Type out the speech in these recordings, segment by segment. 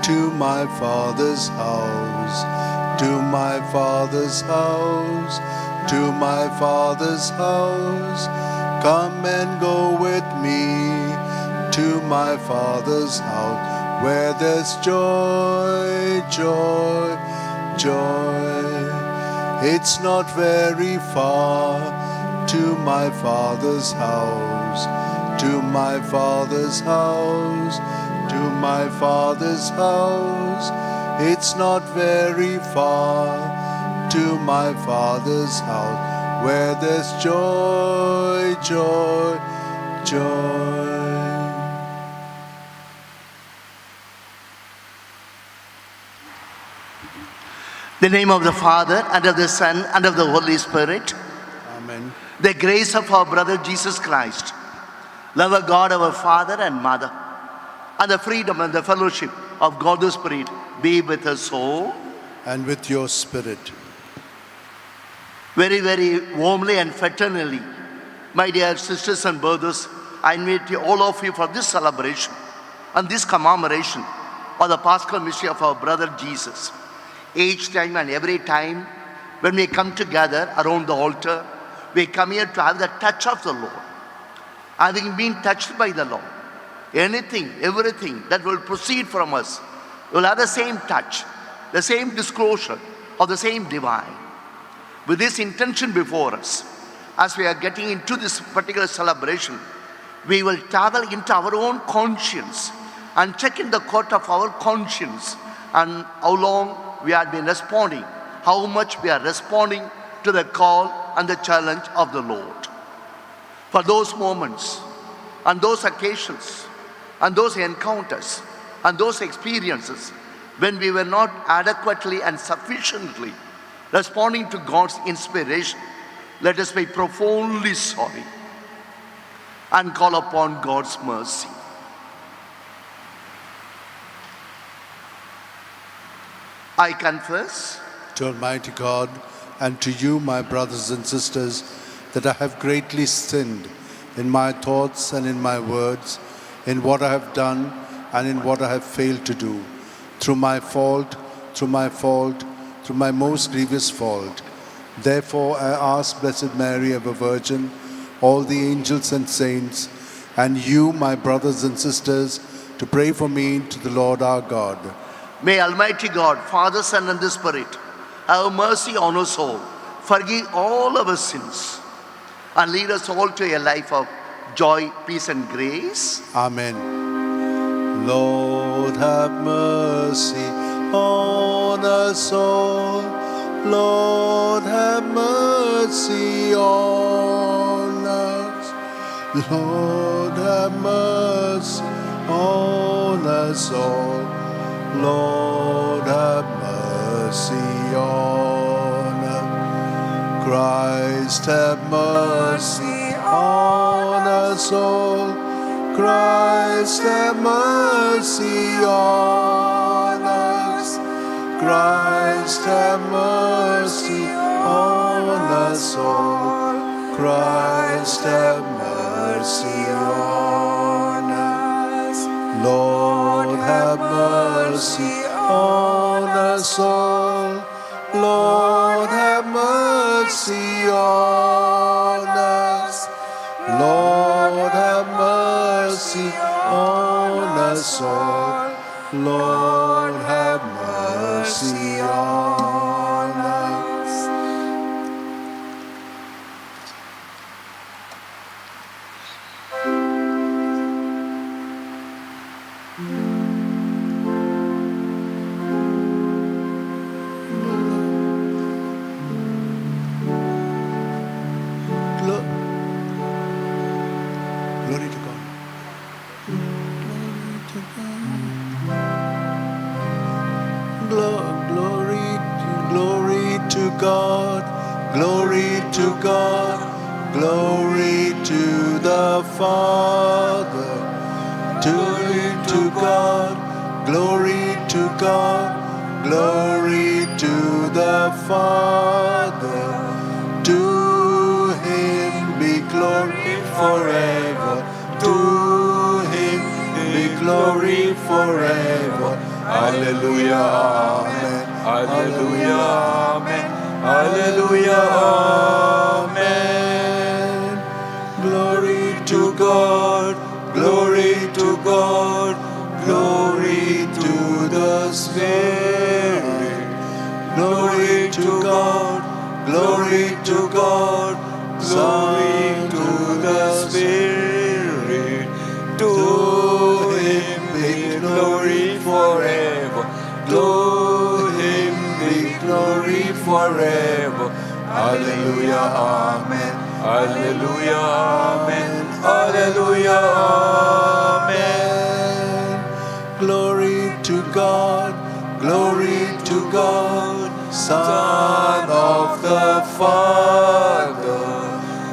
to my Father's house, to my Father's house, to my Father's house. Come and go with me to my Father's house, where there's joy, joy, joy. It's not very far to my Father's house, to my Father's house, to my Father's house. It's not very far to my Father's house, where there's joy, joy, joy. In the name of the Father, and of the Son, and of the Holy Spirit. Amen. The grace of our brother Jesus Christ, love of God our Father and Mother, and the freedom and the fellowship of God the Spirit be with us all. And with your spirit. Very, very warmly and fraternally, my dear sisters and brothers, I invite all of you for this celebration and this commemoration of the Paschal mystery of our brother Jesus. Each time and every time when we come together around the altar, we come here to have the touch of the Lord. Having been touched by the Lord, anything, everything that will proceed from us will have the same touch, the same disclosure of the same divine. With this intention before us, as we are getting into this particular celebration, we will travel into our own conscience and check in the court of our conscience and how long we have been responding, how much we are responding to the call and the challenge of the Lord. For those moments and those occasions and those encounters and those experiences when we were not adequately and sufficiently responding to God's inspiration, let us be profoundly sorry and call upon God's mercy. I confess to Almighty God and to you, my brothers and sisters, that I have greatly sinned in my thoughts and in my words, in what I have done and in what I have failed to do, through my fault, through my most grievous fault. Therefore I ask Blessed Mary, ever Virgin, all the angels and saints, and you, my brothers and sisters, to pray for me to the Lord our God. May Almighty God, Father, Son, and the Spirit, have mercy on us all, forgive all our sins, and lead us all to a life of joy, peace, and grace. Amen. Lord, have mercy on us all. Lord, have mercy on us. Lord, have mercy on us all. Lord, have mercy on us. Christ, have mercy on us all. Christ, have mercy on us. Christ, have mercy on us all. Christ, have mercy on us. Lord, have mercy on us all. Lord, have mercy on us. Lord, have mercy on us all. Lord, have mercy on us. Glory to God. Glory to God. Glory to God. Glory to the Father. Glory to God. Glory to God. Glory to the Father. To Him be glory forever. To Him be glory forever. Alleluia, Amen. Alleluia, Amen. Alleluia, Amen. Glory to God, glory to God, glory to the Spirit. Glory to God, glory to God, glory to the Spirit. To Him be glory forever. To Him be glory forever. Alleluia, Amen. Alleluia, Amen. Alleluia, Amen. Glory to God, glory to God, Son of the Father.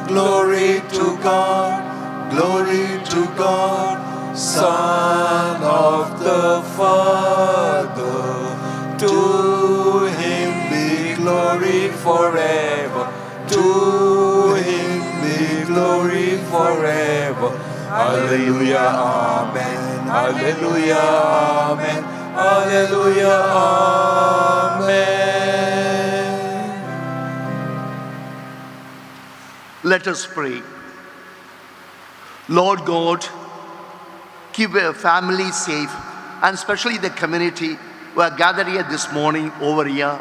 Glory to God, glory to God, Son of the Father. To Him be glory forever. To Him be glory forever. Alleluia, Amen. Alleluia, Amen. Alleluia, Amen. Let us pray. Lord God, keep your family safe, and especially the community who are gathered here this morning over here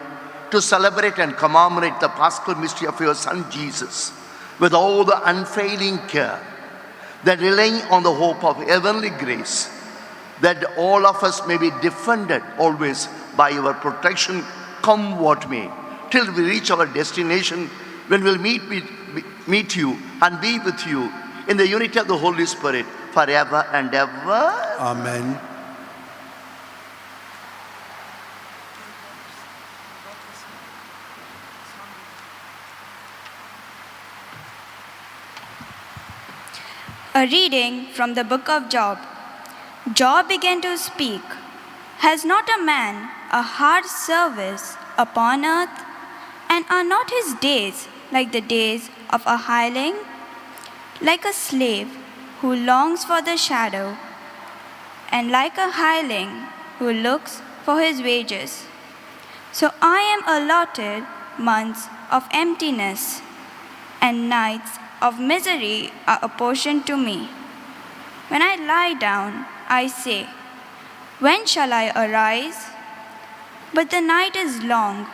to celebrate and commemorate the Paschal mystery of your Son Jesus with all the unfailing care, that relying on the hope of heavenly grace, that all of us may be defended always by your protection, come what may, till we reach our destination, when we'll meet you and be with you in the unity of the Holy Spirit forever and ever. Amen. A reading from the book of Job. Job began to speak. Has not a man a hard service upon earth? And are not his days like the days of a hireling? Like a slave who longs for the shadow, and like a hireling who looks for his wages. So I am allotted months of emptiness, and nights of misery are apportioned to me. When I lie down, I say, when shall I arise? But the night is long,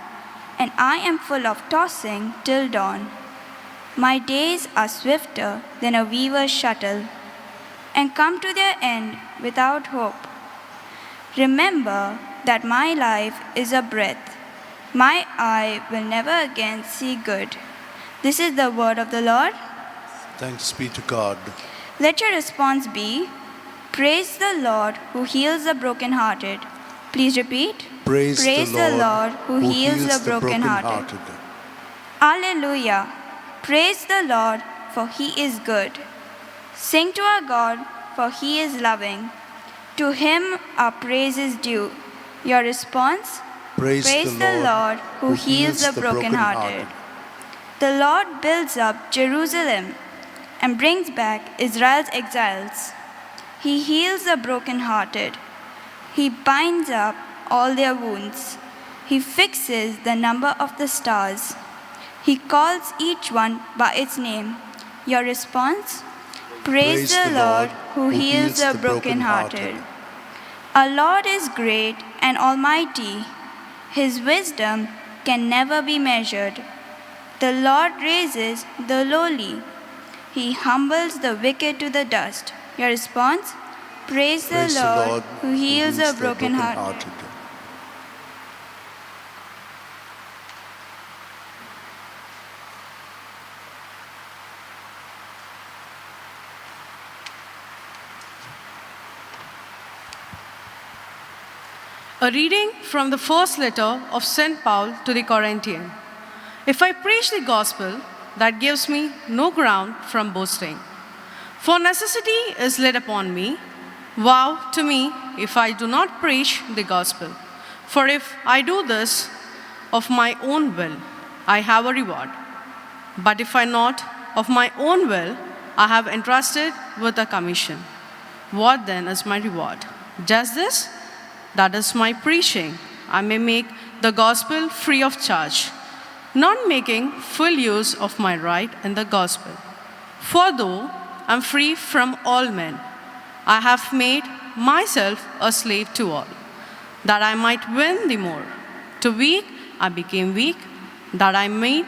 and I am full of tossing till dawn. My days are swifter than a weaver's shuttle, and come to their end without hope. Remember that my life is a breath. My eye will never again see good. This is the word of the Lord. Thanks be to God. Let your response be, praise the Lord who heals the brokenhearted. Please repeat. Praise the Lord who heals the brokenhearted. Alleluia. Praise the Lord, for He is good. Sing to our God, for He is loving. To Him our praise is due. Your response? Praise the Lord who heals the brokenhearted. The Lord builds up Jerusalem and brings back Israel's exiles. He heals the brokenhearted. He binds up all their wounds. He fixes the number of the stars. He calls each one by its name. Your response? Praise the Lord who heals the brokenhearted. Our Lord is great and almighty. His wisdom can never be measured. The Lord raises the lowly. He humbles the wicked to the dust. Your response? Praise the Lord who heals the brokenhearted. A reading from the first letter of St. Paul to the Corinthians. If I preach the gospel, that gives me no ground from boasting. For necessity is laid upon me. Woe to me if I do not preach the gospel. For if I do this of my own will, I have a reward. But if I not of my own will, I have entrusted with a commission. What then is my reward? Just this, that is my preaching, I may make the gospel free of charge, not making full use of my right in the gospel. For though I am free from all men, I have made myself a slave to all, that I might win the more. To weak I became weak, that I might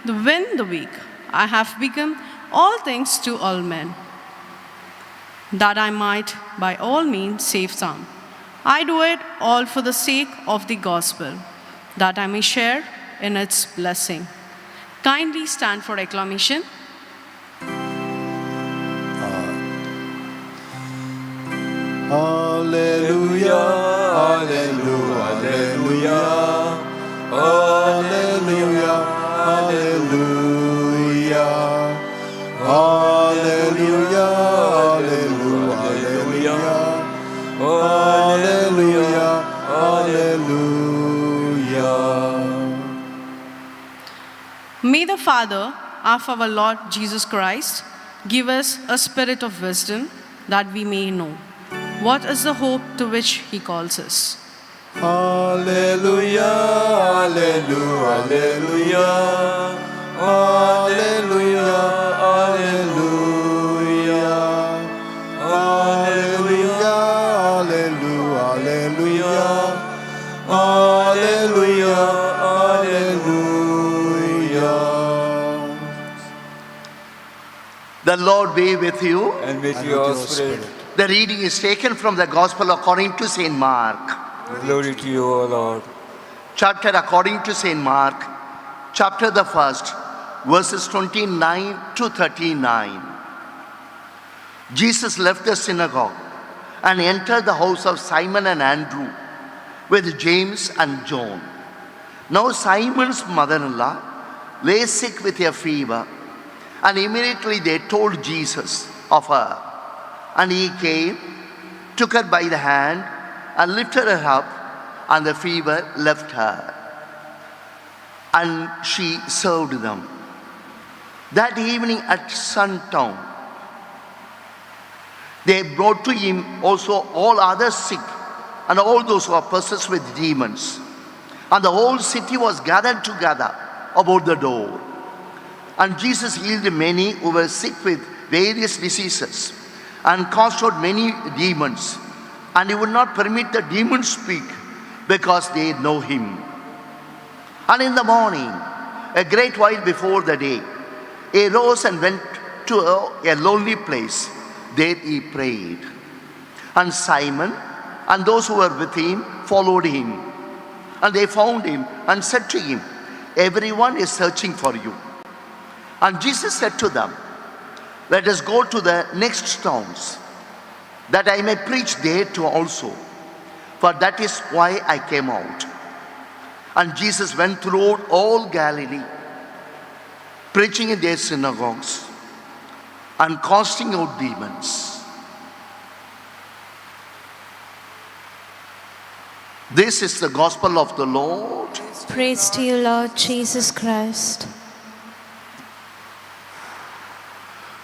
win the weak. I have become all things to all men, that I might by all means save some. I do it all for the sake of the gospel, that I may share in its blessing. Kindly stand for acclamation. Hallelujah, hallelujah, hallelujah, hallelujah, hallelujah, hallelujah, hallelujah, hallelujah. May the Father of our Lord Jesus Christ give us a spirit of wisdom, that we may know what is the hope to which he calls us. Hallelujah, hallelujah, hallelujah, hallelujah, hallelujah, hallelujah, hallelujah, hallelujah. The Lord be with you. And with your spirit. The reading is taken from the Gospel according to St. Mark. Glory to you, O Lord. Chapter according to St. Mark, chapter the 1st, verses 29 to 39. Jesus left the synagogue and entered the house of Simon and Andrew with James and John. Now Simon's mother-in-law lay sick with a fever, and immediately they told Jesus of her. And he came, took her by the hand, and lifted her up, and the fever left her. And she served them. That evening at sundown, they brought to him also all others sick, and all those who are possessed with demons. And the whole city was gathered together about the door. And Jesus healed many who were sick with various diseases, and cast out many demons. And he would not permit the demons speak, because they know him. And in the morning, a great while before the day, he rose and went to a lonely place. There he prayed. And Simon and those who were with him followed him. And they found him and said to him, "Everyone is searching for you." And Jesus said to them, "Let us go to the next towns, that I may preach there too also, for that is why I came out." And Jesus went throughout all Galilee, preaching in their synagogues and casting out demons. This is the gospel of the Lord. Praise to you, Lord Jesus Christ.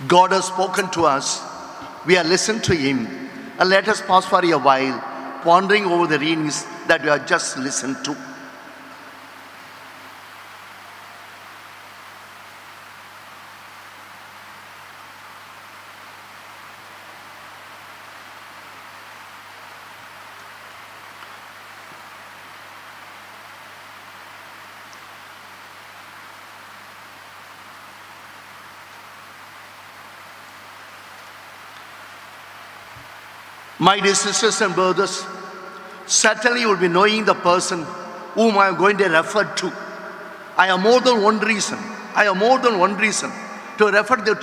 God has spoken to us. We have listened to him. And let us pause for a while, pondering over the readings that we have just listened to. My dear sisters and brothers, certainly you will be knowing the person whom I am going to refer to. I have more than one reason. I have more than one reason to refer to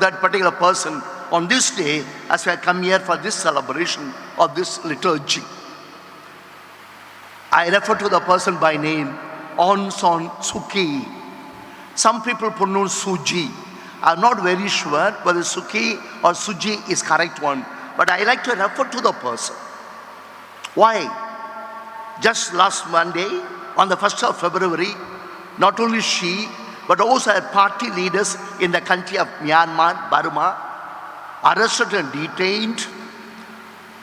that particular person on this day as I come here for this celebration of this liturgy. I refer to the person by name Aung San Suu Kyi. Some people pronounce Suji. I'm not very sure whether Suki or Suji is correct one. But I like to refer to the person. Why? Just last Monday, on the 1st of February, not only she, but also her party leaders in the country of Myanmar, Burma, arrested and detained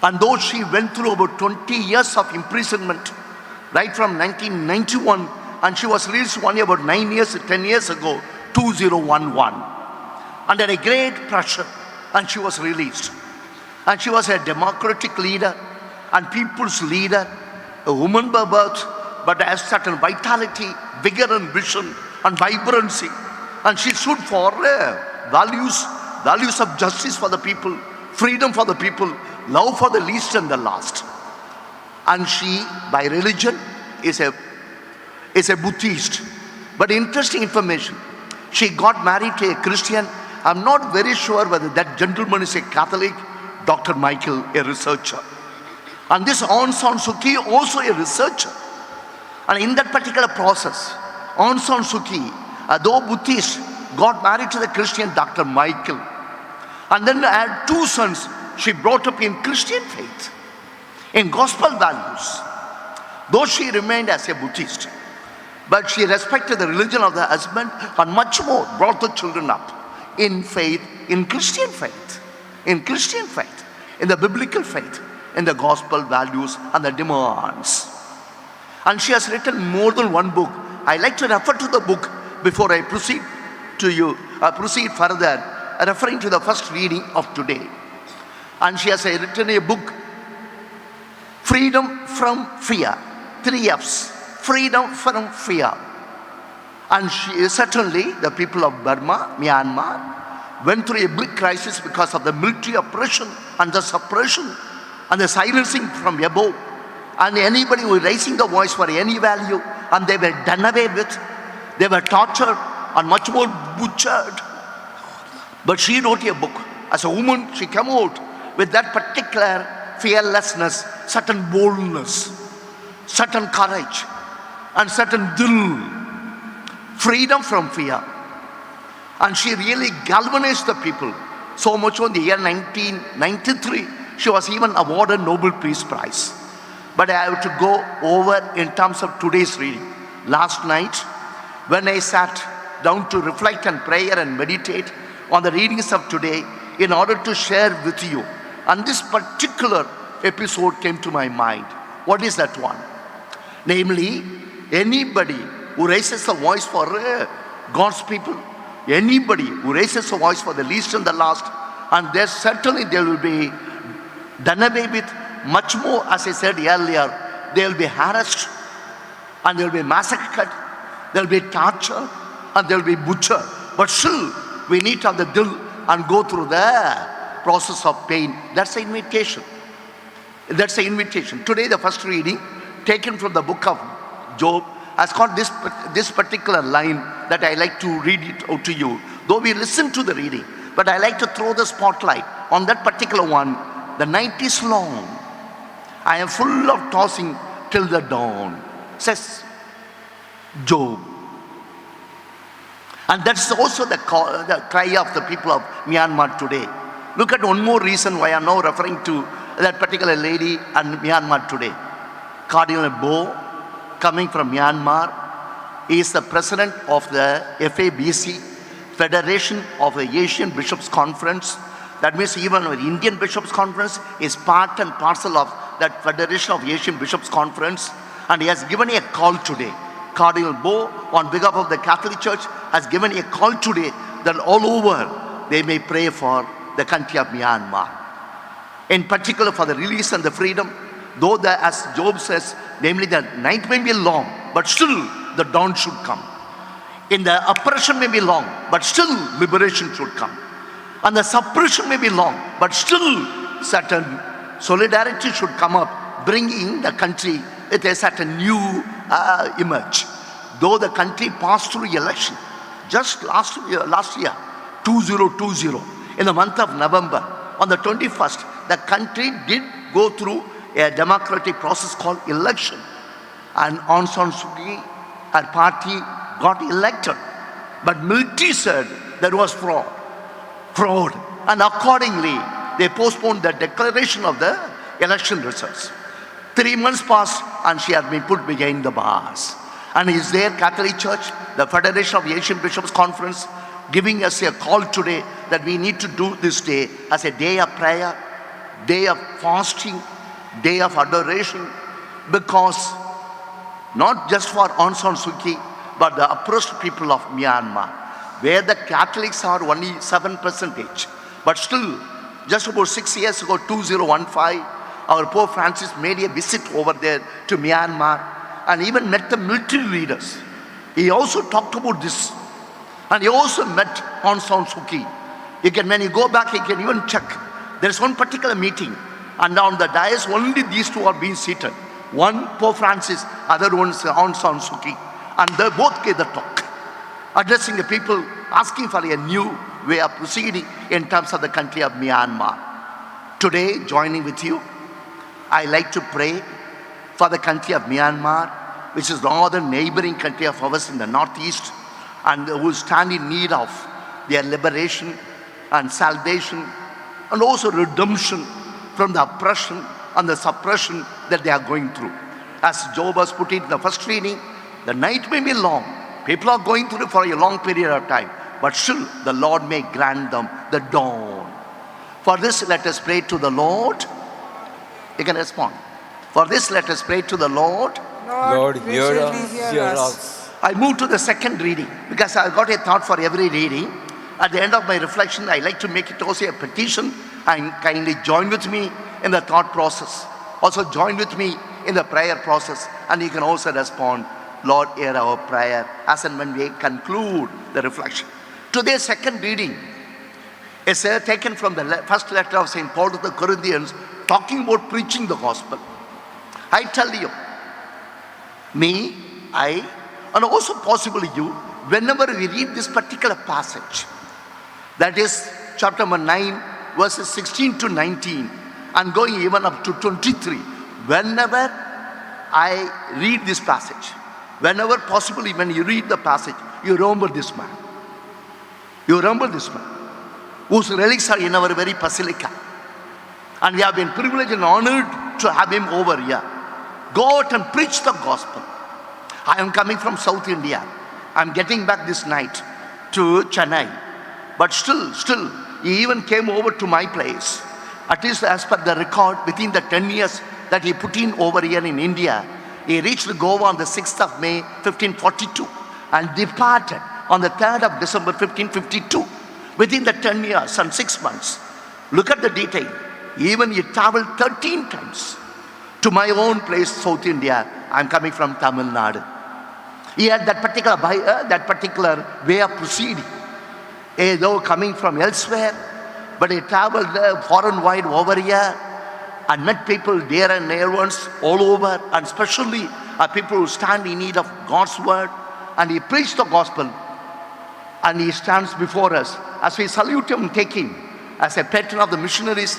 And though she went through about 20 years of imprisonment, right from 1991, and she was released only about 10 years ago, 2011, under a great pressure, and she was released. And she was a democratic leader and people's leader, a woman by birth, but has certain vitality, vigor and vision and vibrancy. And she stood for values of justice for the people, freedom for the people, love for the least and the last. And she, by religion, is a Buddhist. But interesting information, she got married to a Christian. I'm not very sure whether that gentleman is a Catholic, Dr. Michael, a researcher. And this Aung San Suu Kyi, also a researcher. And in that particular process, Aung San Suu Kyi, though Buddhist, got married to the Christian Dr. Michael. And then had two sons. She brought up in Christian faith, in gospel values. Though she remained as a Buddhist, but she respected the religion of the husband and much more brought the children up in faith, in Christian faith, in the biblical faith, in the gospel values and the demands. And she has written more than one book. I like to refer to the book before I proceed further, referring to the first reading of today. And she has written a book, Freedom from Fear, 3 F's, freedom from fear. And she certainly, the people of Burma, Myanmar, went through a big crisis because of the military oppression and the suppression and the silencing from above. And anybody who was raising the voice for any value, and they were done away with, they were tortured and much more butchered. But she wrote a book. As a woman, she came out with that particular fearlessness, certain boldness, certain courage, and certain dil, freedom from fear. And she really galvanized the people. So much so in the year 1993, she was even awarded Nobel Peace Prize. But I have to go over in terms of today's reading. Last night, when I sat down to reflect and pray and meditate on the readings of today in order to share with you, and this particular episode came to my mind. What is that one? Namely, anybody who raises a voice for God's people, anybody who raises a voice for the least and the last, and there certainly they will be done away with. Much more, as I said earlier, they will be harassed and they will be massacred, they will be tortured and they will be butchered. But still, we need to have the dil and go through the process of pain. That's the invitation. That's the invitation. Today, the first reading, taken from the book of Job, has got this particular line that I like to read it out to you. Though we listen to the reading, but I like to throw the spotlight on that particular one. The night is long. I am full of tossing till the dawn, says Job. And that's also the cry of the people of Myanmar today. Look at one more reason why I am now referring to that particular lady and Myanmar today. Cardinal Bom, coming from Myanmar, is the president of the FABC, Federation of the Asian Bishops' Conference. That means even the Indian Bishops' Conference is part and parcel of that Federation of Asian Bishops' Conference. And he has given a call today. Cardinal Bom, on behalf of the Catholic Church, has given a call today that all over they may pray for the country of Myanmar. In particular for the release and the freedom, though as Job says, namely the night may be long, but still the dawn should come. In the oppression may be long, but still liberation should come. And the suppression may be long, but still certain solidarity should come up, bringing the country with a certain new image. Though the country passed through election just last year, 2020, in the month of November, on the 21st, the country did go through a democratic process called election. And Aung San Suu Kyi, her party, got elected. But military said there was fraud. And accordingly, they postponed the declaration of the election results. 3 months passed and she had been put behind the bars. And is there Catholic Church, the Federation of Asian Bishops' Conference, giving us a call today that we need to do this day as a day of prayer, day of fasting, day of adoration, because not just for Aung San Suu Kyi, but the oppressed people of Myanmar, where the Catholics are only 7%. But still, just about 6 years ago, 2015, our Pope Francis made a visit over there to Myanmar and even met the military leaders. He also talked about this. And he also met Aung San Suu Kyi. When you go back, you can even check. There's one particular meeting, and on the dais, only these two are being seated. One, Pope Francis, other one is Aung San Suu Kyi. And they both gave the talk, addressing the people, asking for a new way of proceeding in terms of the country of Myanmar. Today, joining with you, I like to pray for the country of Myanmar, which is the other neighboring country of ours in the northeast, and who stand in need of their liberation and salvation, and also redemption from the oppression and the suppression that they are going through. As Job has put it in the first reading, the night may be long. People are going through it for a long period of time, but still the Lord may grant them the dawn. For this, let us pray to the Lord. You can respond. For this, let us pray to the Lord. Lord, hear us. I move to the second reading because I've got a thought for every reading. At the end of my reflection, I like to make it also a petition, and kindly join with me in the thought process. Also join with me in the prayer process, and you can also respond, Lord, hear our prayer, as and when we conclude the reflection. Today's second reading is taken from the first letter of St. Paul to the Corinthians, talking about preaching the gospel. I tell you, me, I, and also possibly you, whenever we read this particular passage, that is chapter number 9, verses 16 to 19, and going even up to 23, whenever I read this passage, whenever possibly when you read the passage, you remember this man. You remember this man, whose relics are in our very basilica. And we have been privileged and honored to have him over here. Go out and preach the gospel. I am coming from South India. I'm getting back this night to Chennai. But still, he even came over to my place. At least as per the record, within the 10 years that he put in over here in India, he reached Goa on the 6th of May, 1542, and departed on the 3rd of December, 1552. Within the 10 years and 6 months. Look at the detail. Even he traveled 13 times to my own place, South India. I'm coming from Tamil Nadu. He had that particular way of proceeding. Though coming from elsewhere, but he traveled far and wide over here and met people dear and near ones all over, and especially people who stand in need of God's word. And he preached the gospel, and he stands before us. As we salute him and take him as a patron of the missionaries,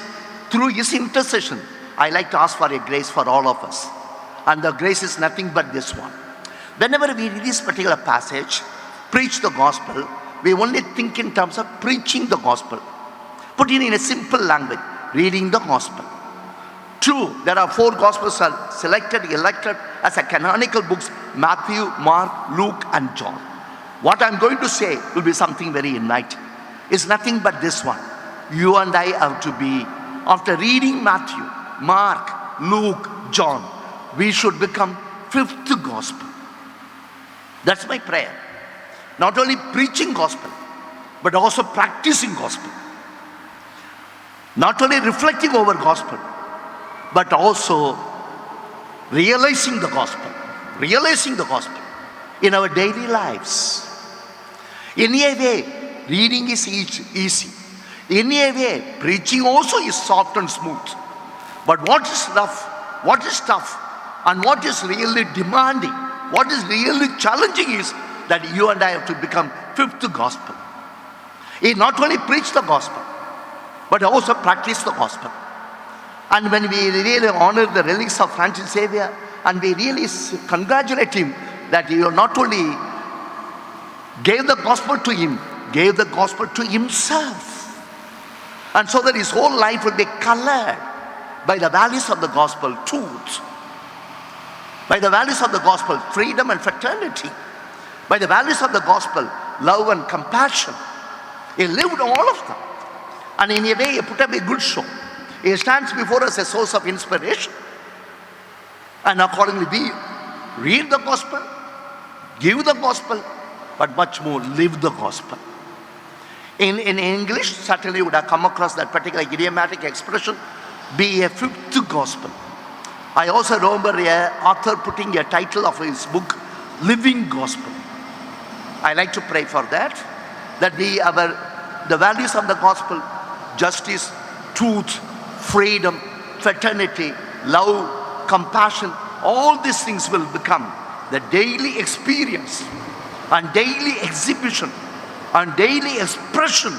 through his intercession, I like to ask for a grace for all of us. And the grace is nothing but this one. Whenever we read this particular passage, preach the gospel, we only think in terms of preaching the gospel. Put it in a simple language, reading the gospel. True, there are 4 gospels are elected as a canonical books: Matthew, Mark, Luke, and John. What I'm going to say will be something very enlightening. It's nothing but this one. You and I have to be, after reading Matthew, Mark, Luke, John, we should become 5th gospel. That's my prayer. Not only preaching gospel, but also practicing gospel. Not only reflecting over gospel, but also realizing the gospel in our daily lives. In a way, reading is easy. In a way, preaching also is soft and smooth. But what is rough, what is tough, and what is really demanding, what is really challenging is that you and I have to become 5th gospel. He not only preach the gospel, but also practice the gospel. And when we really honor the relics of Francis Xavier, and we really congratulate him that he not only gave the gospel to him, gave the gospel to himself. And so that his whole life will be colored by the values of the gospel, truth. By the values of the gospel, freedom and fraternity. By the values of the gospel, love and compassion. He lived all of them. And in a way, he put up a good show. He stands before us as a source of inspiration. And accordingly, we read the gospel, give the gospel, but much more, live the gospel. In English, certainly you would have come across that particular idiomatic expression, be a fifth gospel. I also remember an author putting a title of his book, Living Gospel. I like to pray for that the values of the gospel, justice, truth, freedom, fraternity, love, compassion, all these things will become the daily experience and daily exhibition and daily expression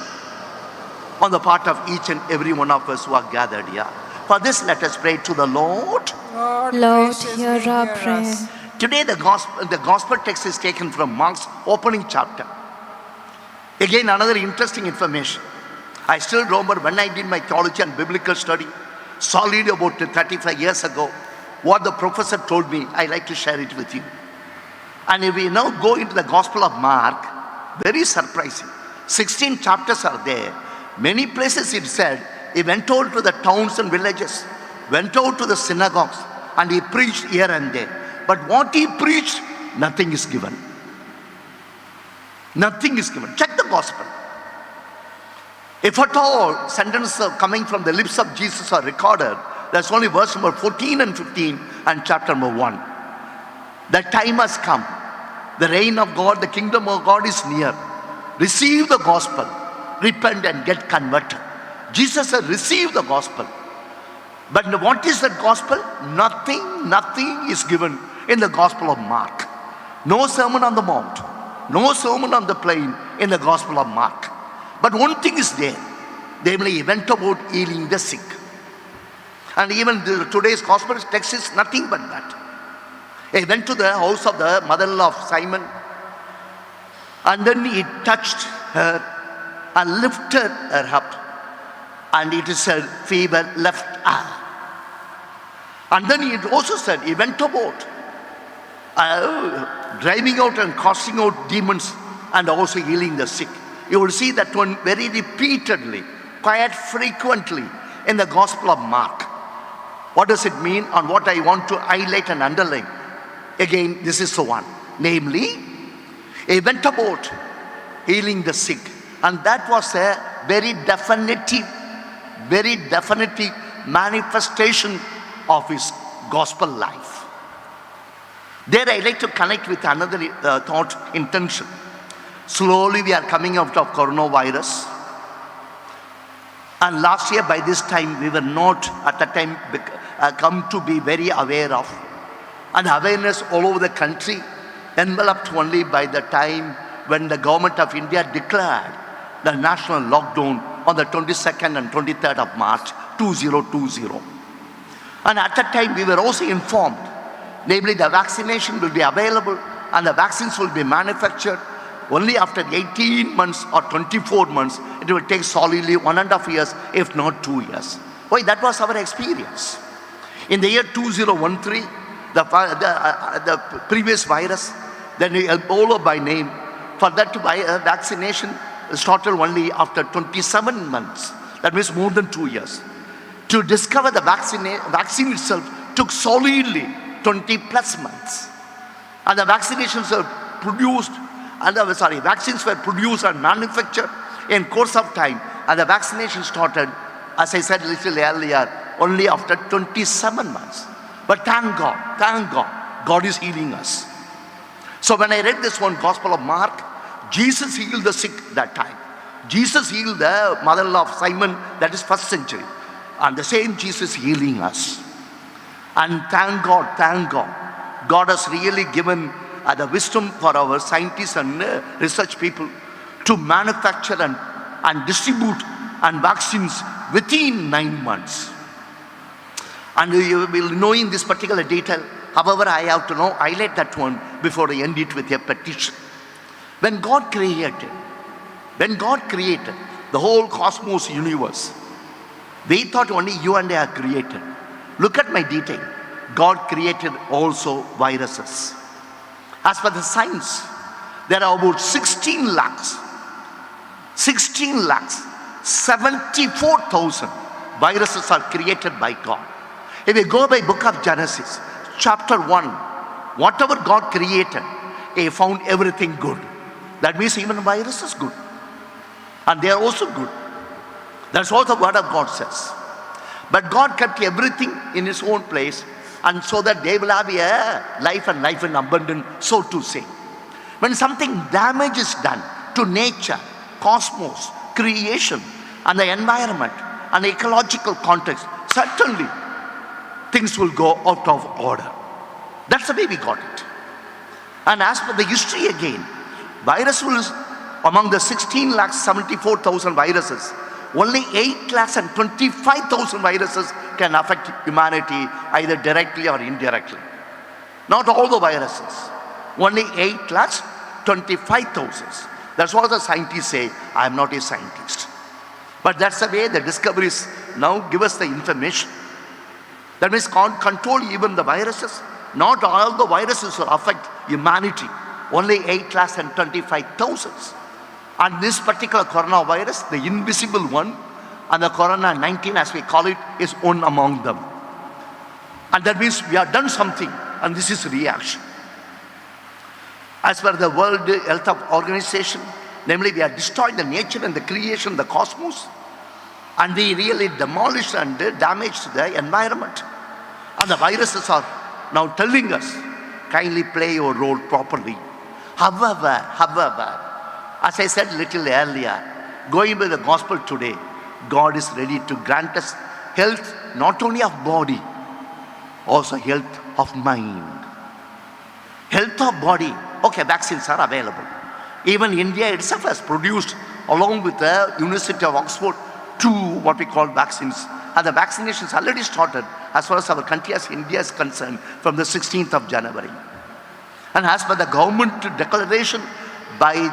on the part of each and every one of us who are gathered here. For this, let us pray to the Lord. Lord, hear our prayer. Today, the gospel text is taken from Mark's opening chapter. Again, another interesting information. I still remember when I did my theology and biblical study, solid about 35 years ago, what the professor told me. I like to share it with you. And if we now go into the Gospel of Mark, very surprising. 16 chapters are there. Many places it said, he went out to the towns and villages, went out to the synagogues, and he preached here and there. But what he preached, nothing is given. Nothing is given. Check the gospel. If at all sentences coming from the lips of Jesus are recorded, that's only verse number 14 and 15 and chapter number 1. The time has come. The reign of God, the kingdom of God is near. Receive the gospel. Repent and get converted. Jesus said, receive the gospel. But what is that gospel? Nothing is given in the Gospel of Mark. No Sermon on the Mount. No Sermon on the Plain in the Gospel of Mark. But one thing is there. Namely, he went about healing the sick. And even today's Gospel text is nothing but that. He went to the house of the mother-in-law of Simon. And then he touched her and lifted her up. And it is said, fever left her. And then he also said, he went about driving out and casting out demons and also healing the sick. You will see that one very repeatedly, quite frequently in the Gospel of Mark. What does it mean and what I want to highlight and underline? Again, this is the one. Namely, he went about healing the sick. And that was a very definitive manifestation of his gospel life. There I like to connect with another thought, intention. Slowly we are coming out of coronavirus. And last year by this time we were not at the time come to be very aware of. And awareness all over the country enveloped only by the time when the government of India declared the national lockdown on the 22nd and 23rd of March 2020. And at that time we were also informed, namely the vaccination will be available and the vaccines will be manufactured only after 18 months or 24 months. It will take solidly 1.5 years, if not 2 years. Why? That was our experience. In the year 2013, the previous virus, then Ebola by name, for that vaccination started only after 27 months. That means more than 2 years. To discover the vaccine itself took solidly 20 plus months. And the vaccinations were produced, vaccines were produced and manufactured in course of time. And the vaccination started, as I said a little earlier, only after 27 months. But thank God, God is healing us. So when I read this one, Gospel of Mark, Jesus healed the sick that time. Jesus healed the mother-in-law of Simon, that is first century. And the same Jesus healing us. And thank God, God has really given the wisdom for our scientists and research people to manufacture and distribute and vaccines within 9 months. And you will know in this particular detail. However, I have to highlight that one before I end it with a petition. When God created the whole cosmos universe, we thought only you and I are created. Look at my detail. God created also viruses. As per the science, there are about 16 lakhs, 74,000 viruses are created by God. If you go by book of Genesis, chapter 1, whatever God created, He found everything good. That means even virus is good. And they are also good. That's what the word of God says. But God kept everything in His own place, and so that they will have a life and life in abundance, so to say. When something damage is done to nature, cosmos, creation, and the environment, and the ecological context, certainly things will go out of order. That's the way we got it. And as per the history again, virus will, among the 16,74,000 viruses, only 8,25,000 viruses can affect humanity either directly or indirectly. Not all the viruses. Only 8,25,000. That's what the scientists say. I am not a scientist. But that's the way the discoveries now give us the information. That means can't control even the viruses. Not all the viruses will affect humanity. Only 8,25,000. And this particular coronavirus, the invisible one, and the corona-19 as we call it, is one among them. And that means we have done something, and this is reaction. As per the World Health Organization, namely we have destroyed the nature and the creation, the cosmos, and we really demolished and damaged the environment. And the viruses are now telling us, kindly play your role properly. However, as I said little earlier, going by the gospel today, God is ready to grant us health, not only of body, also health of mind. Health of body, okay, vaccines are available. Even India itself has produced, along with the University of Oxford, 2 what we call vaccines. And the vaccinations already started as far as our country as India is concerned from the 16th of January. And as per the government declaration, by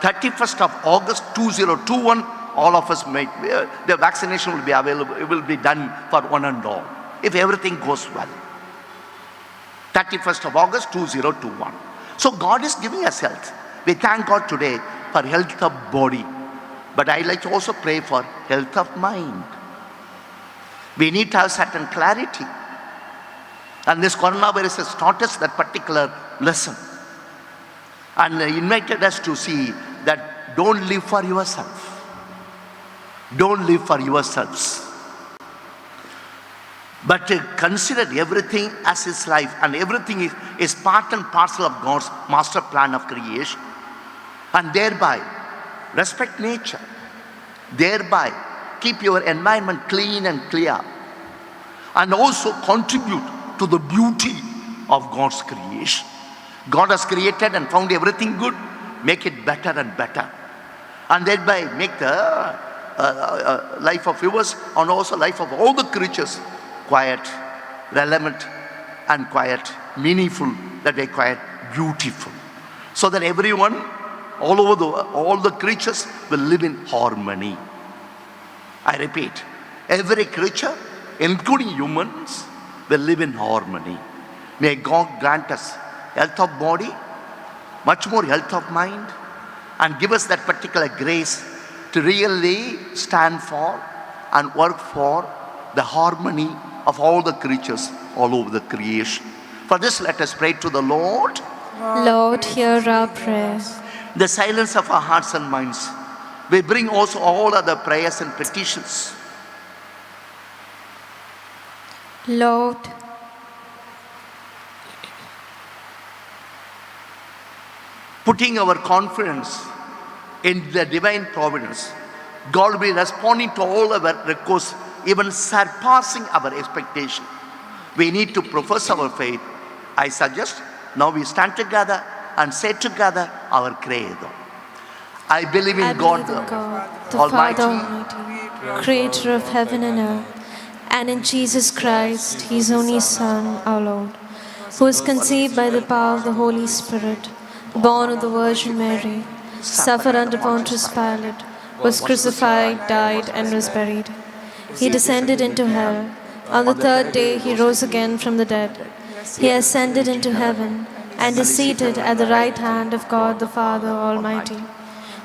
31st of August 2021, all of us the vaccination will be available, it will be done for one and all, if everything goes well. 31st of August 2021. So God is giving us health. We thank God today for health of body. But I like to also pray for health of mind. We need to have certain clarity. And this coronavirus has taught us that particular lesson. And invited us to see that don't live for yourself. Don't live for yourselves. But consider everything as His life, and everything is part and parcel of God's master plan of creation. And thereby, respect nature. Thereby, keep your environment clean and clear. And also contribute to the beauty of God's creation. God has created and found everything good. Make it better and better. And thereby make the life of yours and also life of all the creatures quiet, relevant, and quiet, meaningful, that they quiet, beautiful. So that everyone, all the creatures will live in harmony. I repeat, every creature, including humans, will live in harmony. May God grant us health of body, much more health of mind, and give us that particular grace to really stand for and work for the harmony of all the creatures all over the creation. For this, let us pray to the Lord. Lord, hear our prayer. The silence of our hearts and minds, we bring also all other prayers and petitions. Lord, putting our confidence in the divine providence, God will be responding to all our requests, even surpassing our expectation. We need to profess our faith. I suggest now we stand together and say together our credo. I believe in God, the Almighty, Father Almighty, Creator of heaven and earth, and in Jesus Christ, His only Son, our Lord, who was conceived by the power of the Holy Spirit, born of the Virgin Mary, suffered under Pontius Pilate, was crucified, died, and was buried. He descended into hell. On the third day He rose again from the dead. He ascended into heaven and is seated at the right hand of God the Father Almighty.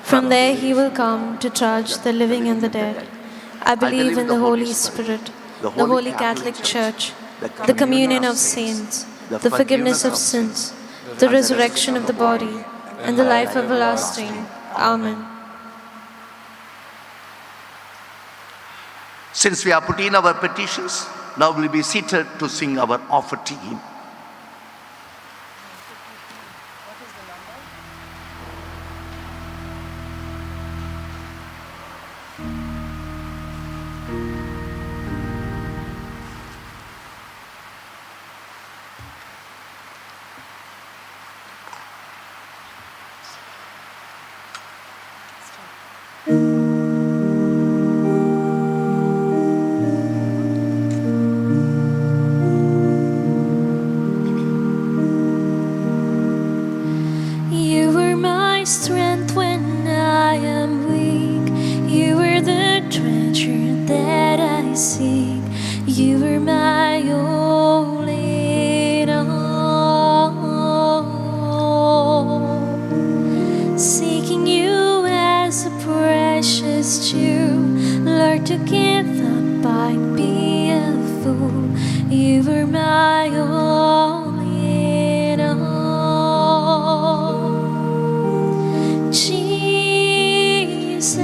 From there He will come to judge the living and the dead. I believe in the Holy Spirit, the Holy Catholic Church, the communion of saints, the forgiveness of sins, the resurrection of the body, and the life everlasting. Amen. Since we are putting our petitions, now we'll be seated to sing our offertory hymn. You were my strength when I am weak. You were the treasure that I seek. You were my all in all. Seeking you as a precious jewel, Lord, to give up I'd be a fool. You were my all in all. Jesus,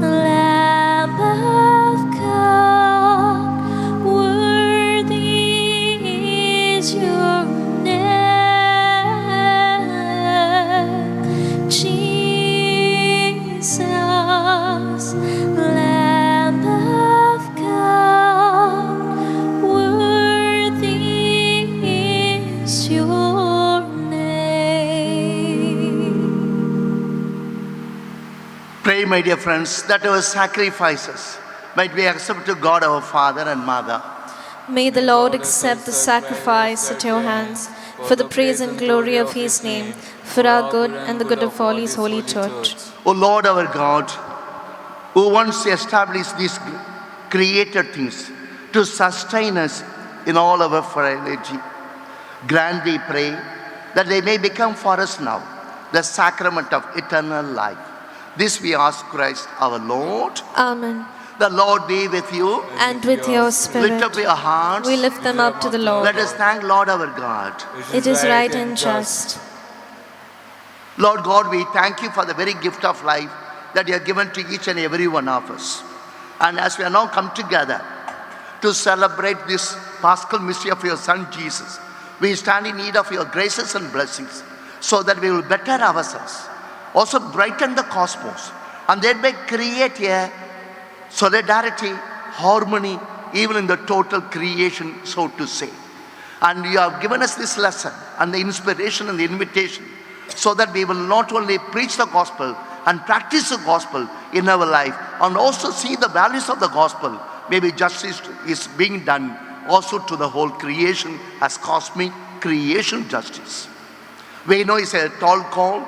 Lamb of God, worthy is your name. Jesus, Lamb of God, worthy is your name. Pray, my dear friends, that our sacrifices might be accepted to God our Father and Mother. May the Lord accept the sacrifice at your hands for the praise and glory of his name, for our good and the good of all his holy church. O Lord our God, who once established these created things to sustain us in all our frailty, grant, we pray, that they may become for us now the sacrament of eternal life. This we ask Christ our Lord. Amen. The Lord be with you. And with your spirit, Lift up your hearts. we lift them up to the Lord. Let us thank Lord our God. It is right and just. Lord God, we thank you for the very gift of life that you have given to each and every one of us. And as we are now come together to celebrate this Paschal mystery of your Son Jesus, we stand in need of your graces and blessings so that we will better ourselves, also brighten the cosmos, and thereby create a solidarity, harmony, even in the total creation, so to say. And you have given us this lesson and the inspiration and the invitation so that we will not only preach the gospel and practice the gospel in our life, and also see the values of the gospel. Maybe justice is being done also to the whole creation as cosmic creation justice. We know it's a tall call.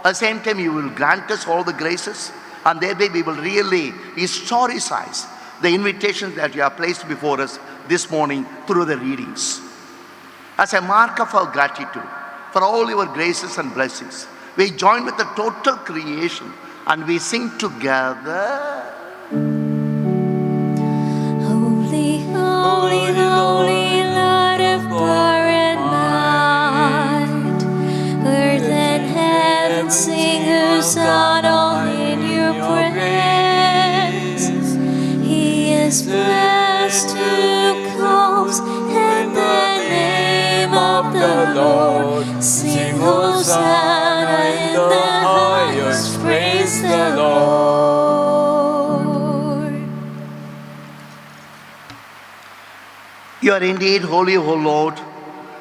At the same time, you will grant us all the graces, and thereby we will really historicize the invitations that you have placed before us this morning through the readings. As a mark of our gratitude for all your graces and blessings, we join with the total creation and we sing together. Holy, holy, holy, Lord of power and might, earth and heaven sing Hosanna in your praise. He is blessed who comes in the name of the Lord. Sing Hosanna in the highest, praise the Lord. You are indeed holy, O Lord,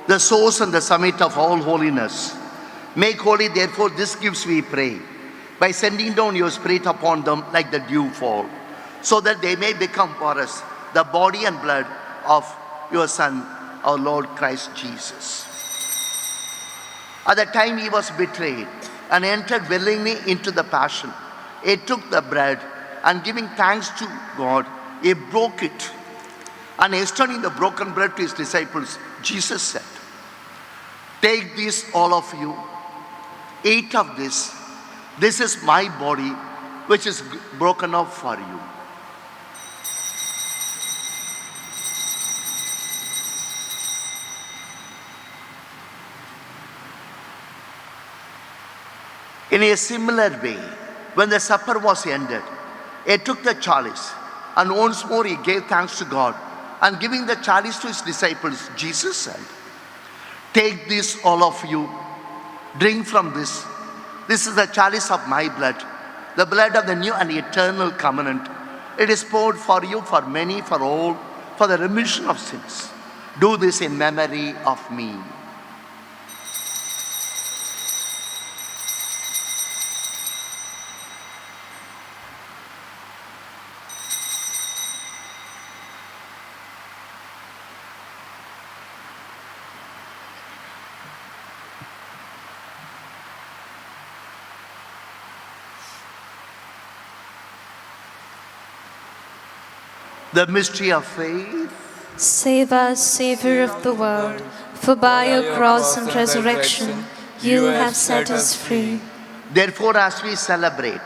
the source and the summit of all holiness. Make holy, therefore, these gifts, we pray, by sending down your Spirit upon them like the dew fall, so that they may become for us the body and blood of your Son, our Lord Christ Jesus. At the time he was betrayed and entered willingly into the passion, he took the bread and giving thanks to God, he broke it. And extending the broken bread to his disciples, Jesus said, "Take this, all of you, eat of this. This is my body, which is broken off for you. In a similar way, when the supper was ended, he took the chalice, and once more he gave thanks to God, and giving the chalice to his disciples, Jesus said, "Take this, all of you, drink from this. This is the chalice of my blood, the blood of the new and eternal covenant. It is poured for you, for many, for all, for the remission of sins. Do this in memory of me." The mystery of faith. Save us, Savior of the world, for by your cross and resurrection you have set us free. Therefore, as we celebrate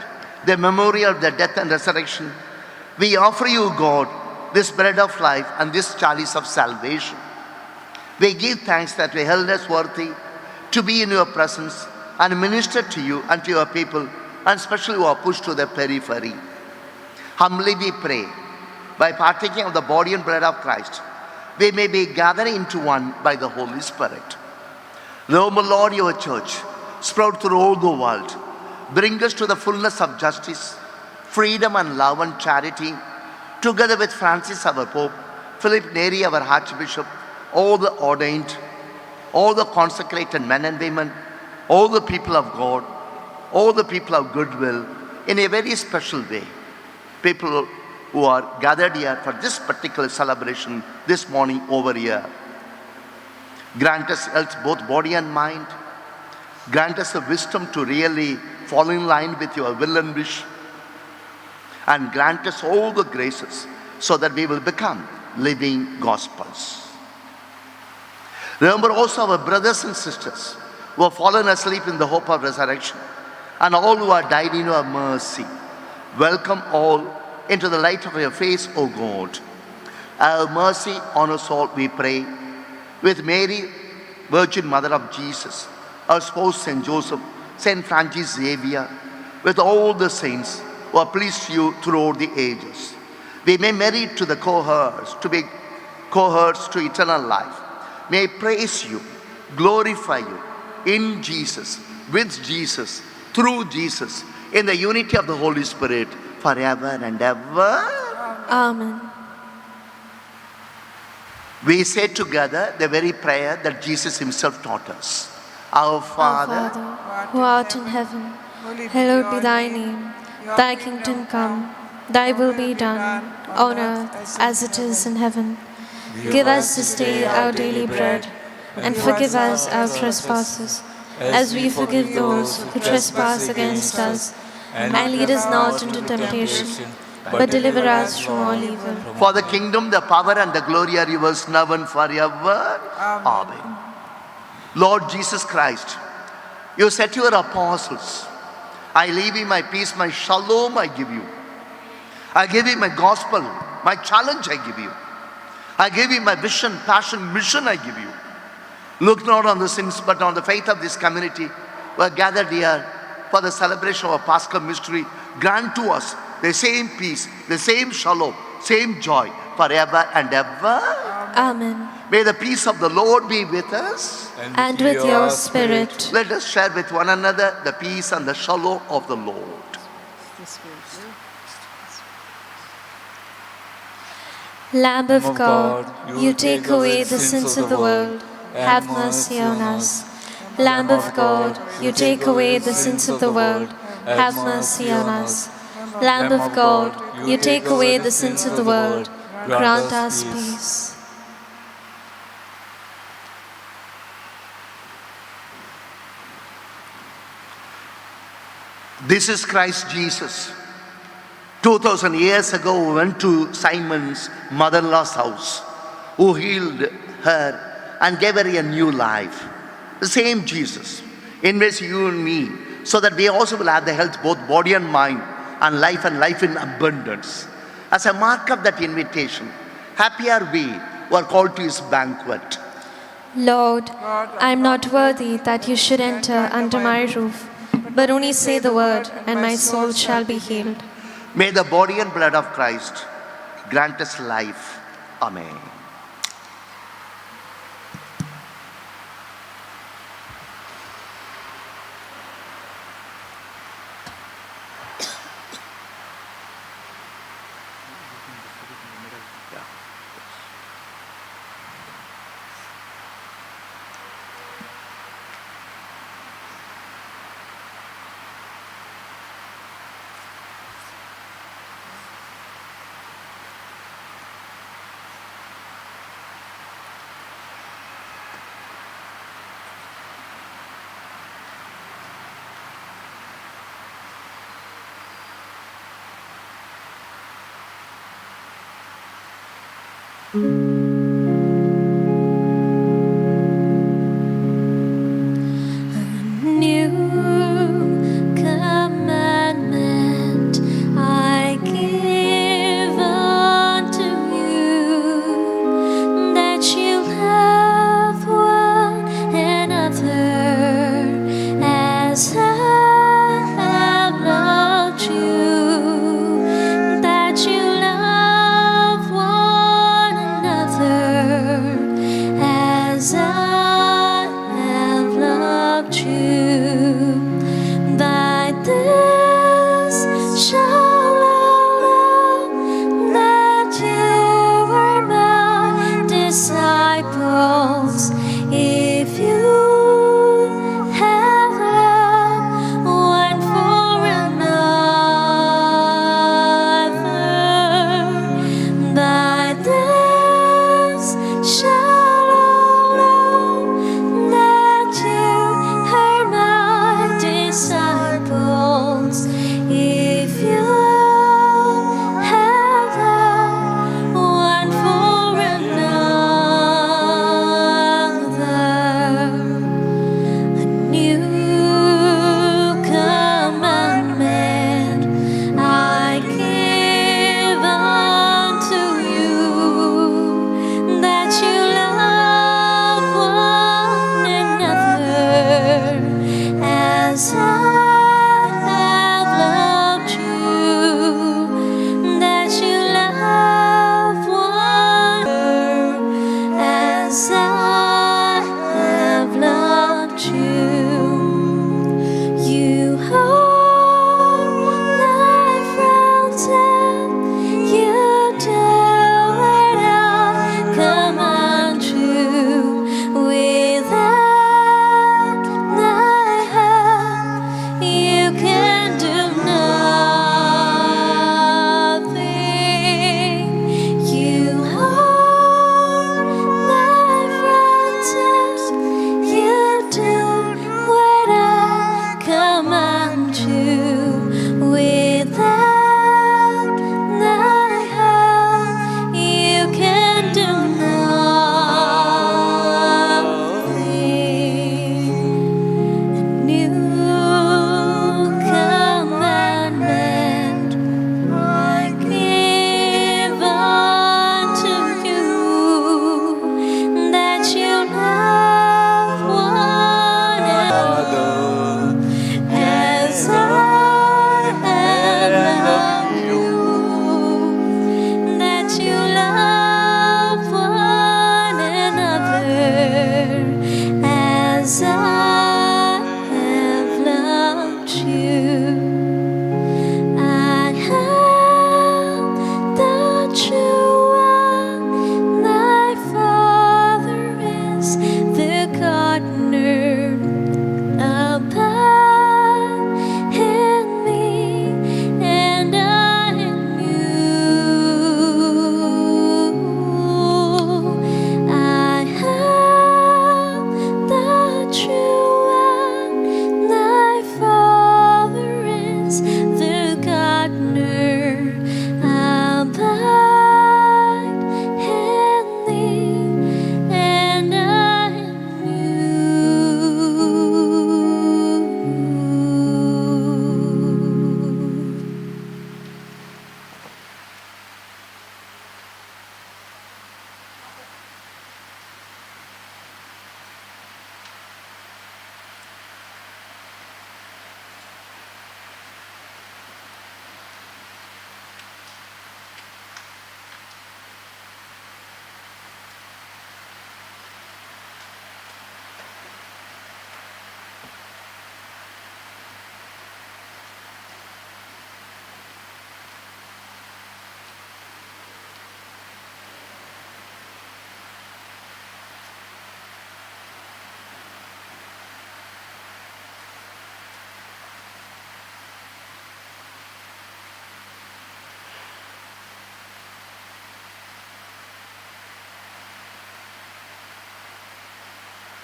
the memorial of the death and resurrection, we offer you, God, this bread of life and this chalice of salvation. We give thanks that we held us worthy to be in your presence and minister to you and to your people, and especially who are pushed to the periphery. Humbly we pray, by partaking of the body and blood of Christ, we may be gathered into one by the Holy Spirit. Remember, Lord, your church, spread through all the world. Bring us to the fullness of justice, freedom and love and charity, together with Francis, our Pope, Philip Neri, our Archbishop, all the ordained, all the consecrated men and women, all the people of God, all the people of goodwill, in a very special way. People who are gathered here for this particular celebration this morning over here. Grant us health, both body and mind. Grant us the wisdom to really fall in line with your will and wish. And grant us all the graces so that we will become living gospels. Remember also our brothers and sisters who have fallen asleep in the hope of resurrection, and all who are died in your mercy. Welcome all into the light of your face, O God. Have mercy on us all, we pray. With Mary, Virgin Mother of Jesus, our spouse Saint Joseph, Saint Francis Xavier, with all the saints who are pleased you throughout the ages, we may merit to the cohorts, to be cohorts to eternal life. May praise you, glorify you in Jesus, with Jesus, through Jesus, in the unity of the Holy Spirit, forever and ever. Amen. We say together the very prayer that Jesus himself taught us. Our Father, Our Father, who art in heaven, hallowed be thy name. Thy kingdom come, thy will be done, on earth as it is in heaven. Give us this day our daily bread, and forgive us our trespasses, as we forgive those who trespass against us. And lead us not into temptation, but deliver us from all evil. for the kingdom, the power and the glory are yours now and forever. Amen. Lord Jesus Christ, you said to your apostles, I leave you my peace, my shalom I give you. I give you my gospel, my challenge I give you. I give you my vision, passion, mission I give you. Look not on the sins, but on the faith of this community who are gathered here for the celebration of a Paschal mystery. Grant to us the same peace, the same shalom, same joy forever and ever. Amen. May the peace of the Lord be with us. And with your spirit. Let us share with one another the peace and the shalom of the Lord. Lamb of God, you take away the sins of the world. Have mercy on us. Lamb of God, you take away the sins of the world. Have mercy on us. Lamb of God, you take away the sins of the world. Grant us peace. This is Christ Jesus. 2000 years ago, we went to Simon's mother-in-law's house, who healed her and gave her a new life. The same Jesus invites you and me, so that we also will have the health, both body and mind, and life in abundance. As a mark of that invitation, happy are we who are called to his banquet. Lord, I am not worthy that you should enter under my roof, but only say the word, and my soul shall be healed. May the body and blood of Christ grant us life. Amen. New commandment I give unto you, that you love one another as I have loved you, that you love one another as I have loved you. By this shall all know that you are my disciples, if you have love one for another. By this shall all know that you are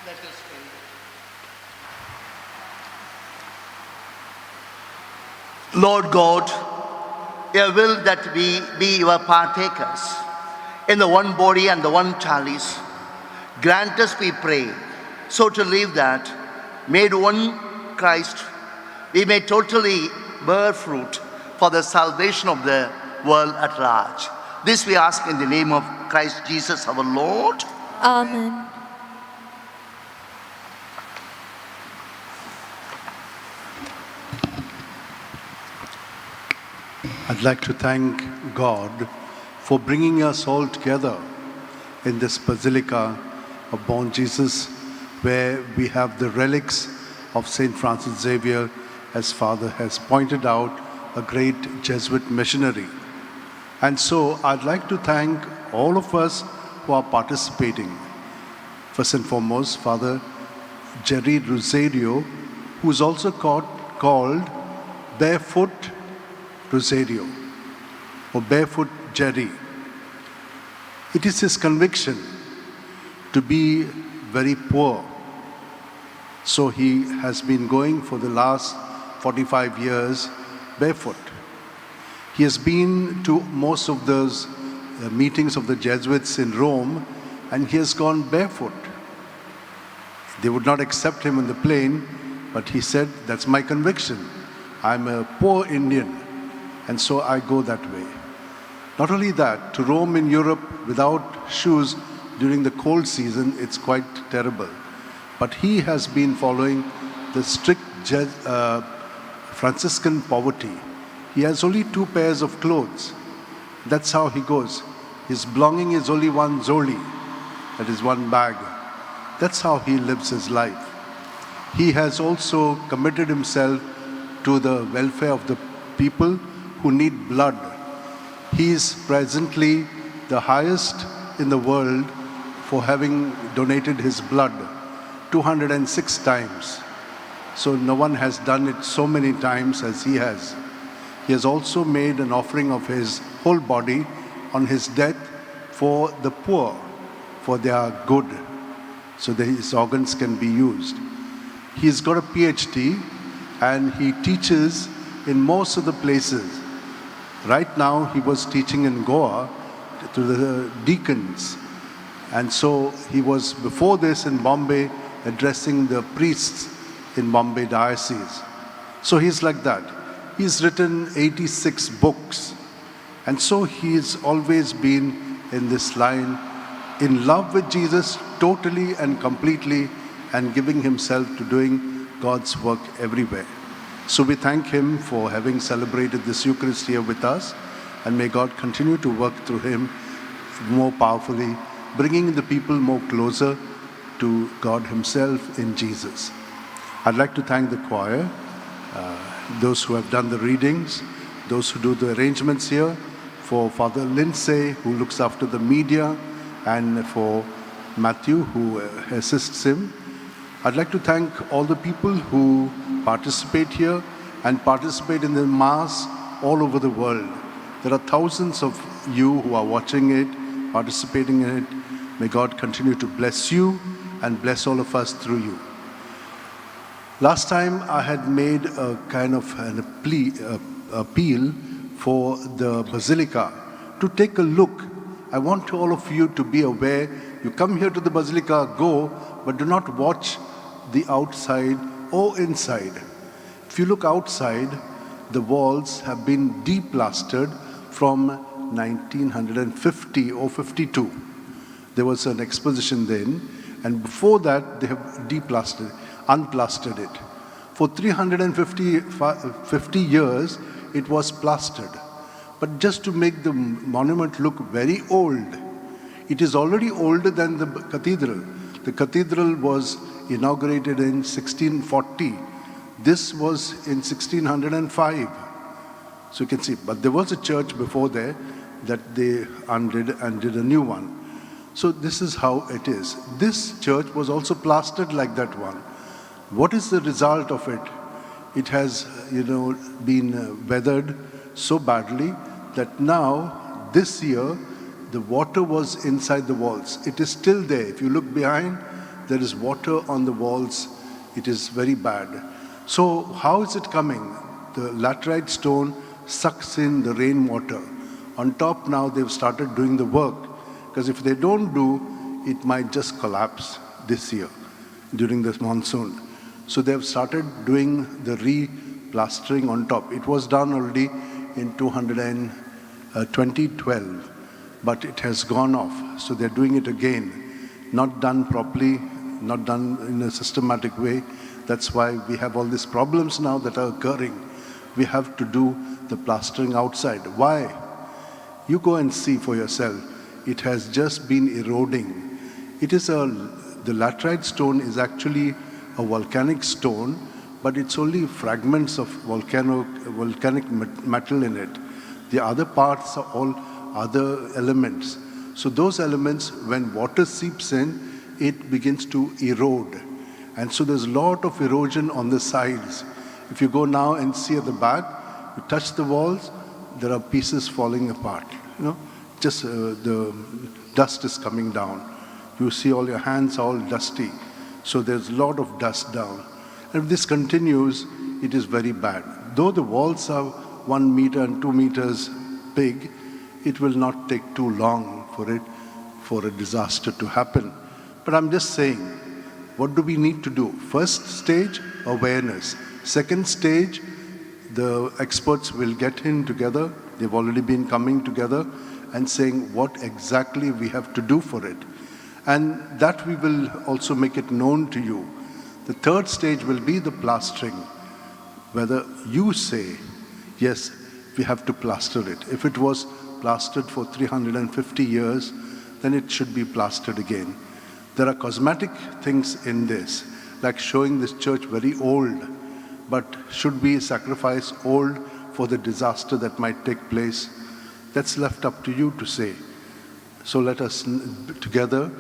Let us pray. Lord God, your will that we be your partakers in the one body and the one chalice. Grant us, we pray, so to live that, made one Christ, we may totally bear fruit for the salvation of the world at large. This we ask in the name of Christ Jesus our Lord. Amen. I'd like to thank God for bringing us all together in this Basilica of Bom Jesus, where we have the relics of St. Francis Xavier, as Father has pointed out, a great Jesuit missionary. And so I'd like to thank all of us who are participating. First and foremost, Father Jerry Rosario, who is also called Barefoot Rosario or Barefoot Jerry. It is his conviction to be very poor. So he has been going for the last 45 years barefoot. He has been to most of those meetings of the Jesuits in Rome, and he has gone barefoot. They would not accept him on the plane, but he said, that's my conviction. I'm a poor Indian, and so I go that way. Not only that, to roam in Europe without shoes during the cold season, it's quite terrible. But he has been following the strict Franciscan poverty. He has only 2 pairs of clothes. That's how he goes. His belonging is only one zoli, that is one bag. That's how he lives his life. He has also committed himself to the welfare of the people who need blood. He is presently the highest in the world for having donated his blood 206 times. So no one has done it so many times as he has. He has also made an offering of his whole body on his death for the poor, for their good, so that his organs can be used. He's got a PhD and he teaches in most of the places. Right now, he was teaching in Goa to the deacons. And so he was before this in Bombay addressing the priests in Bombay diocese. So he's like that. He's written 86 books. And so he's always been in this line, in love with Jesus totally and completely, and giving himself to doing God's work everywhere. So we thank him for having celebrated this Eucharist here with us, and may God continue to work through him more powerfully, bringing the people more closer to God himself in Jesus. I'd like to thank the choir, those who have done the readings, those who do the arrangements here, for Father Lindsay, who looks after the media, and for Matthew, who assists him. I'd like to thank all the people who participate here and participate in the Mass all over the world. There are thousands of you who are watching it, participating in it. May God continue to bless you and bless all of us through you. Last time I had made a kind of an appeal for the Basilica to take a look. I want all of you to be aware. You come here to the Basilica, go, but do not watch the outside or inside. If you look outside, the walls have been deplastered from 1950 or 52. There was an exposition then, and before that they have unplastered it. For 350 years it was plastered. But just to make the monument look very old, it is already older than the cathedral. The cathedral was inaugurated in 1640. This was in 1605. So you can see, but there was a church before there that they undid and did a new one. So this is how it is. This church was also plastered like that one. What is the result of it? It has, been weathered so badly that now, this year, the water was inside the walls. It is still there. If you look behind, there is water on the walls. It is very bad. So how is it coming? The laterite stone sucks in the rainwater. On top now they've started doing the work, because if they don't do, it might just collapse this year during this monsoon. So they've started doing the re-plastering on top. It was done already in 2012, but it has gone off. So they're doing it again. Not done properly, not done in a systematic way. That's why we have all these problems now that are occurring. We have to do the plastering outside. Why? You go and see for yourself. It has just been eroding. It is the laterite stone is actually a volcanic stone, but it's only fragments of volcanic metal in it. The other parts are all other elements. So those elements, when water seeps in, it begins to erode. And so there's a lot of erosion on the sides. If you go now and see at the back, you touch the walls, there are pieces falling apart. Just the dust is coming down. You see all your hands are all dusty. So there's a lot of dust down. And if this continues, it is very bad. Though the walls are 1 meter and 2 meters big, it will not take too long for a disaster to happen. But I'm just saying, what do we need to do? First stage, awareness. Second stage, the experts will get in together. They've already been coming together and saying what exactly we have to do for it. And that we will also make it known to you. The third stage will be the plastering. Whether you say, yes, we have to plaster it. If it was plastered for 350 years, then it should be plastered again. There are cosmetic things in this, like showing this church very old. But should we sacrifice old for the disaster that might take place? That's left up to you to say. So let us together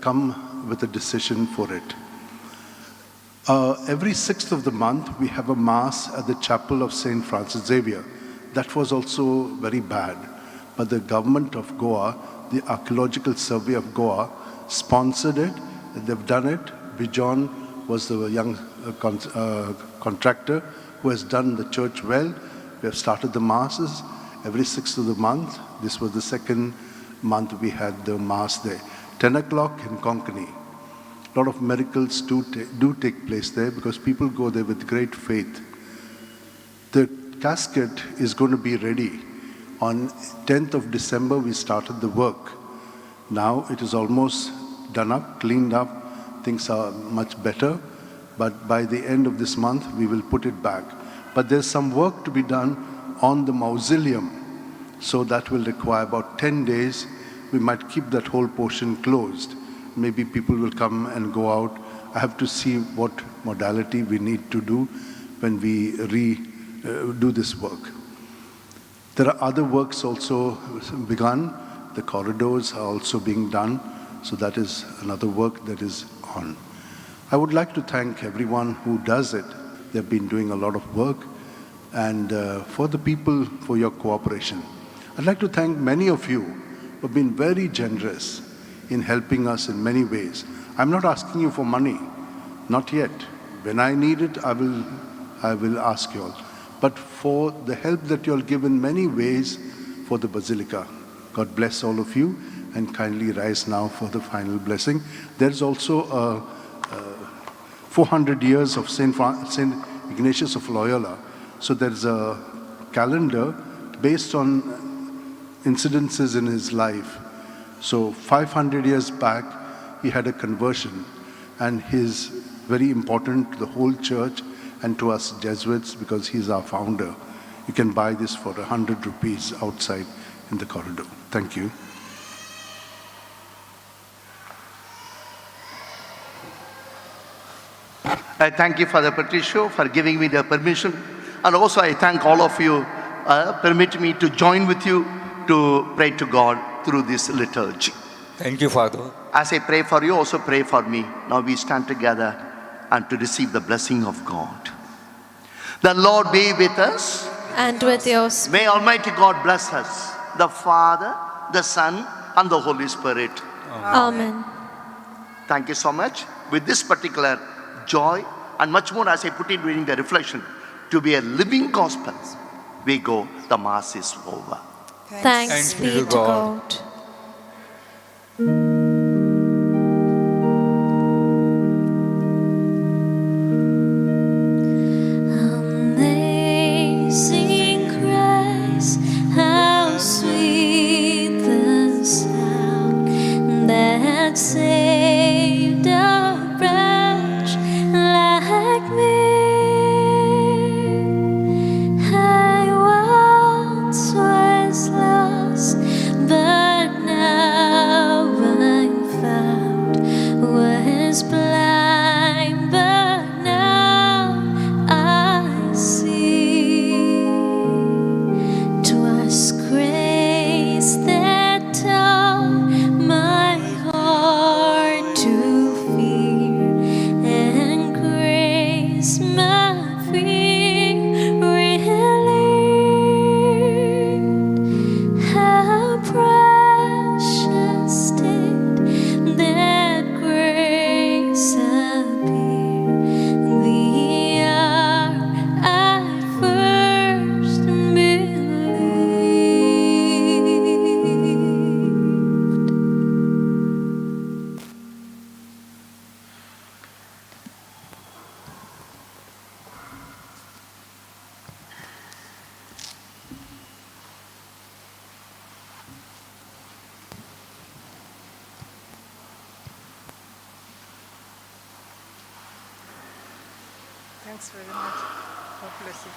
come with a decision for it. Every 6th of the month, we have a Mass at the Chapel of St. Francis Xavier. That was also very bad. But the government of Goa, the Archaeological Survey of Goa, sponsored it. They've done it. Bijon was the young contractor who has done the church well. We have started the Masses every 6th of the month. This was the second month we had the Mass there. 10 o'clock in Konkani. A lot of miracles do take place there because people go there with great faith. The casket is going to be ready. On 10th of December, we started the work. Now it is almost done up, cleaned up. Things are much better. But by the end of this month, we will put it back. But there's some work to be done on the mausoleum. So that will require about 10 days. We might keep that whole portion closed. Maybe people will come and go out. I have to see what modality we need to do when we do this work. There are other works also begun. The corridors are also being done. So that is another work that is on. I would like to thank everyone who does it. They've been doing a lot of work. And for the people, for your cooperation. I'd like to thank many of you who have been very generous in helping us in many ways. I'm not asking you for money, not yet. When I need it, I will ask you all. But for the help that you all give in many ways for the Basilica. God bless all of you, and kindly rise now for the final blessing. There's also 400 years of Saint Ignatius of Loyola. So there's a calendar based on incidences in his life. So 500 years back, he had a conversion, and he's very important to the whole church and to us Jesuits because he's our founder. You can buy this for 100 rupees outside in the corridor. Thank you. I thank you, Father Patricio, for giving me the permission. And also I thank all of you, permit me to join with you to pray to God through this liturgy. Thank you, Father. As I pray for you, also pray for me. Now we stand together and to receive the blessing of God. The Lord be with us. And with yours. May Almighty God bless us, the Father, the Son, and the Holy Spirit. Amen. Thank you so much. with this particular joy, and much more as I put it during the reflection, to be a living gospel, we go, the Mass is over. Thanks be to God. Amazing grace, how sweet the sound that saved a wretch like me. I once was lost, but now I'm found. Was blind, but now I see. 'Twas grace that taught my heart to fear, and grace my fear relieved. How precious did that grace appear the hour I first believed. Thanks very much. God bless you.